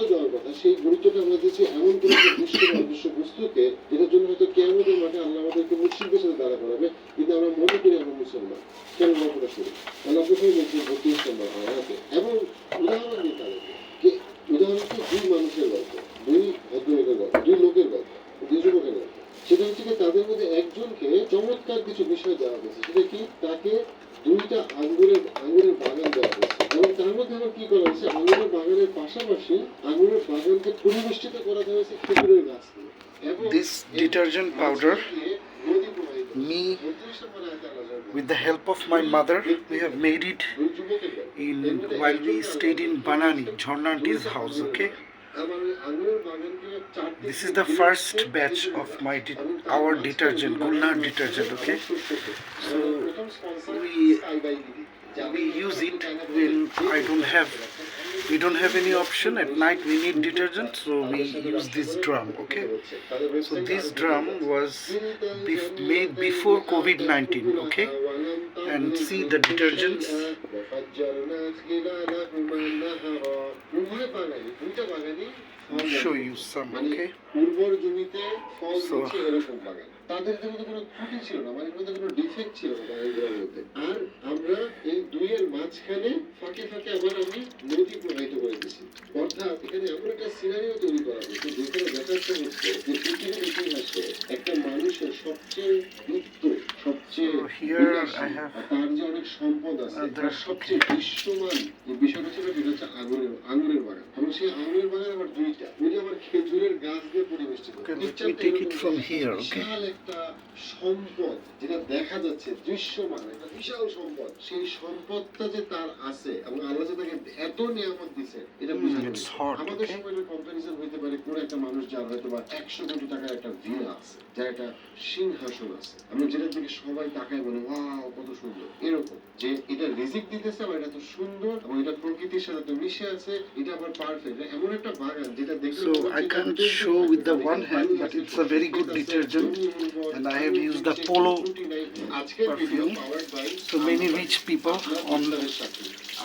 দেওয়ার কথা, সেই গুরুত্বটা আমরা দিচ্ছি এমন কোনো একটা দৃশ্য বা অদৃশ্য বস্তুকে, যেটার জন্য হয়তো কিয়ামতের মাঠে আল্লাহ আমাদেরকে মুশরিকদের সাথে দাঁড়া করাবে, কিন্তু আমরা মনে করি আমরা মুসলমান। কেন গল্পটা শুনি? আল্লাহ প্রথমে বলছেন 32 নম্বর আয়াতে, এবং উদাহরণ দিই তাদেরকে, যে উদাহরণটি দুই মানুষের গল্প, দুই ভদ্রলোকের গল্প, দুই লোকের গল্প, দুই যুবকের গল্প। সেটা হচ্ছে কি, তাদের মধ্যে একজনকে চমৎকার কিছু বিষয় দেওয়া হয়েছে। সেটা কি, তাকে দুইটা আঙ্গুরের বাগান দেওয়া হয়েছে, এবং তার মধ্যে আবার কি করা হয়েছে, আঙ্গুরের বাগানের পাশাপাশি আঙ্গুরের বাগানকে পরিবেষ্টিত করা হয়েছে খেজুরের গাছ দিয়ে। This detergent powder, me, with the help of my mother, we have made it while we stayed in Banani, Jhorna auntie's house, okay? This is the first batch of our detergent, Gulnar detergent, okay? So we use it when we don't have any option. At night we need detergent, so we use this drum, okay? So this drum was made before COVID-19, okay? And see the detergents. I'll show you some, okay? So তাদের মধ্যে কোনো ত্রুটি ছিল না, মানে মধ্যে কোনো defect ছিল না বাগানগুলোর মধ্যে। আর আমরা এই দুইয়ের মাঝখানে ফাঁকে ফাঁকে আবার আমি নদী প্রবাহিত করে দিয়েছি। অর্থাৎ এখানে এমন একটা সিনারিও তৈরি করা হয়েছে, যেখানে দেখাচ্ছে হচ্ছে যে পৃথিবীর ইতিহাসে একটা মানুষের সবচেয়ে গুপ্ত, সবচেয়ে তার যে অনেক সম্পদ আছে, তার সবচেয়ে দৃশ্যমান যে বিষয়টা ছিল, সেটা হচ্ছে আঙুরের বাগান। এবং সেই আঙুরের বাগান আবার দুইটা, ওই আবার খেজুরের গাছ দিয়ে পরিবেষ্টিত। বিশাল একটা সম্পদ, যেটা দেখা যাচ্ছে দৃশ্যমান, একটা বিশাল সম্পদ। সেই সম্পদটা যে তার আছে, এবং আল্লাহ যে তাকে এত নিয়ামত দিছে, এটা আমাদের সময়ের কম্পারিজন হইতে পারে কোন একটা মানুষ যার হয়তো বা 100 কোটি টাকার একটা ভিলা আছে, যার একটা সিংহাসন আছে, আমরা যেটার দিকে সবাই তাকায় বলে ওয়াও কত সুন্দর, এরকম যে এটা রিজিক দিতেছে, আবার এটা তো সুন্দর, এবং এটা প্রকৃতির সাথে তো মিশে আছে, এটা আবার পারফেক্ট। এমন একটা বাগান যেটা দেখলে, so I can't show with the one hand, but it's a very good detergent, and I have used the Polo perfume. So many rich people on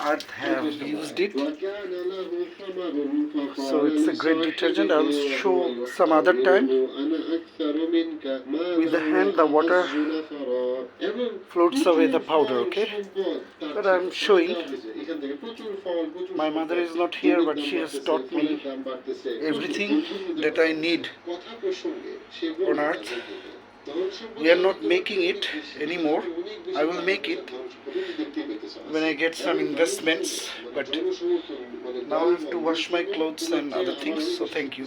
earth have used it. So it's a great detergent. I'll show some other time. With the hand, the water floats away the powder, okay? But I'm showing. My mother is not here, but she has taught me everything that I need on earth. We are not making it anymore. I will make it when I get some investments, but now I have to wash my clothes and other things, so thank you.